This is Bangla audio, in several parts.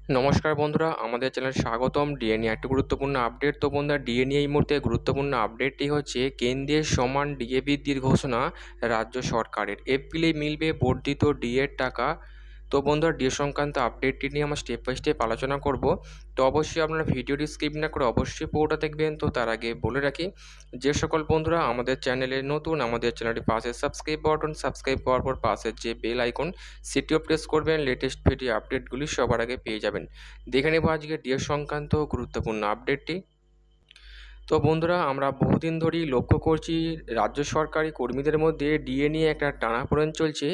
নমস্কার বন্ধুরা, আমাদের চ্যানেলে স্বাগতম। ডিএ নিয়ে একটা গুরুত্বপূর্ণ আপডেট। তো বন্ধুরা, ডিএ নিয়ে এই মুহূর্তে গুরুত্বপূর্ণ আপডেটটি হচ্ছে কেন্দ্রের সমান ডিএ বৃদ্ধির ঘোষণা রাজ্য সরকারের। এপ্রিলে মিলবে বর্ধিত ডিএর টাকা। তো বন্ধুরা, ডিএ সংক্রান্ত আপডেটটি নিয়ে আমরা স্টেপ বাই স্টেপ আলোচনা করব। তো অবশ্যই আপনারা ভিডিওটি স্কিপ না করে অবশ্যই পুরোটা দেখবেন। তো তার আগে বলে রাখি, যে সকল বন্ধুরা আমাদের চ্যানেলে নতুন, আমাদের চ্যানেলটি পাশে সাবস্ক্রাইব করার পর পাশের যে বেল আইকন সেটিও প্রেস করবেন। লেটেস্ট ভিডিও আপডেটগুলি সবার আগে পেয়ে যাবেন। দেখে নেব আজকে ডিএ সংক্রান্ত গুরুত্বপূর্ণ আপডেটটি। তো বন্ধুরা, আমরা বহুদিন ধরেই লক্ষ্য করছি রাজ্য সরকারি কর্মীদের মধ্যে ডিএ নিয়ে একটা টানাপোড়েন চলছে।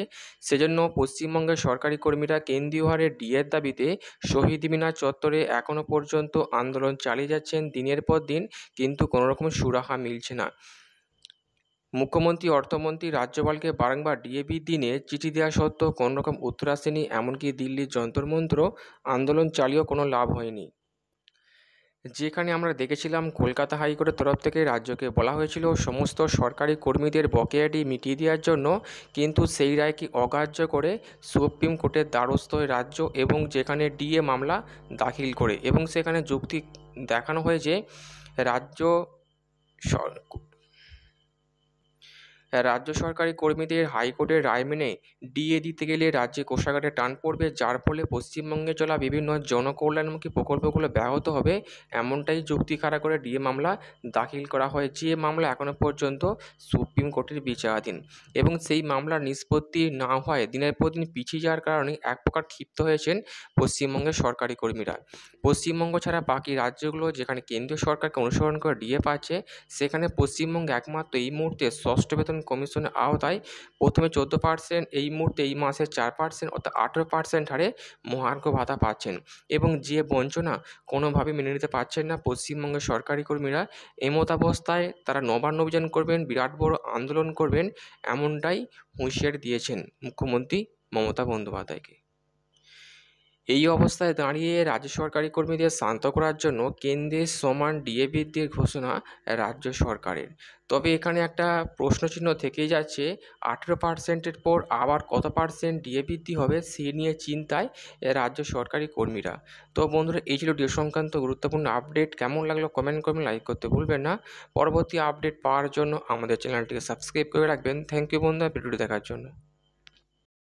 সেজন্য পশ্চিমবঙ্গের সরকারি কর্মীরা কেন্দ্রীয় হারে ডিএর দাবিতে শহীদ মিনার চত্বরে এখনও পর্যন্ত আন্দোলন চালিয়ে যাচ্ছেন দিনের পর দিন, কিন্তু কোনোরকম সুরাহা মিলছে না। মুখ্যমন্ত্রী, অর্থমন্ত্রী রাজ্যপালকে বারংবার ডিএ বৃদ্ধি নিয়ে চিঠি দেওয়া সত্ত্বেও কোনোরকম উত্তর আসেনি। এমনকি দিল্লির যন্তর মন্ত্র আন্দোলন চালিয়েও কোনো লাভ হয়নি। যেখানে আমরা দেখেছিলাম কলকাতা হাইকোর্টের তরফ থেকে রাজ্যকে বলা হয়েছিল সমস্ত সরকারি কর্মীদের বকেয়াটি মিটিয়ে দেওয়ার জন্য, কিন্তু সেই রায়কে অগ্রাহ্য করে সুপ্রিম কোর্টের দ্বারস্থ হয়ে রাজ্য, এবং যেখানে ডিএ মামলা দাখিল করে, এবং সেখানে যুক্তি দেখানো হয় যে রাজ্য রাজ্য সরকারি কর্মীদের হাইকোর্টের রায় মেনে ডিএ দিতে গেলে রাজ্যে কোষাগারে টান পড়বে, যার ফলে পশ্চিমবঙ্গে চলা বিভিন্ন জনকল্যাণমুখী প্রকল্পগুলো ব্যাহত হবে। এমনটাই যুক্তি খাড়া করে ডিএ মামলা দাখিল করা হয়, যে মামলা এখনও পর্যন্ত সুপ্রিম কোর্টের বিচারাধীন, এবং সেই মামলার নিষ্পত্তি না হয় দিনের পর দিন পিছিয়ে যাওয়ার কারণে এক প্রকার ক্ষিপ্ত হয়েছেন পশ্চিমবঙ্গের সরকারি কর্মীরা। পশ্চিমবঙ্গ ছাড়া বাকি রাজ্যগুলো যেখানে কেন্দ্রীয় সরকারকে অনুসরণ করে ডিএ পাচ্ছে, সেখানে পশ্চিমবঙ্গে একমাত্র এই মুহূর্তে ষষ্ঠ বেতন কমিশনের আওতায় প্রথমে 14%, এই মুহূর্তে এই মাসে 4%, অর্থাৎ 18% হারে মহার্ঘ ভাতা পাচ্ছেন, এবং যে বঞ্চনা কোনোভাবে মেনে নিতে পারছেন না পশ্চিমবঙ্গের সরকারি কর্মীরা। এমতাবস্থায় তারা নবান্ন অভিযান করবেন, বিরাট বড় আন্দোলন করবেন, এমনটাই হুঁশিয়ারি দিয়েছেন মুখ্যমন্ত্রী মমতা বন্দ্যোপাধ্যায়কে। এই অবস্থায় দাঁড়িয়ে রাজ্য সরকারি কর্মীদের শান্ত করার জন্য কেন্দ্রের সমান ডিএ বৃদ্ধির ঘোষণা রাজ্য সরকারের। তবে এখানে একটা প্রশ্নচিহ্ন থেকেই যাচ্ছে, 18%-এর পর আবার কত পার্সেন্ট ডিএ বৃদ্ধি হবে সে নিয়ে চিন্তায় রাজ্য সরকারি কর্মীরা। তো বন্ধুরা, এই ছিল ডিএ সংক্রান্ত গুরুত্বপূর্ণ আপডেট। কেমন লাগলো কমেন্ট করবেন, লাইক করতে ভুলবেন না। পরবর্তী আপডেট পাওয়ার জন্য আমাদের চ্যানেলটিকে সাবস্ক্রাইব করে রাখবেন। থ্যাংক ইউ বন্ধুরা ভিডিওটি দেখার জন্য।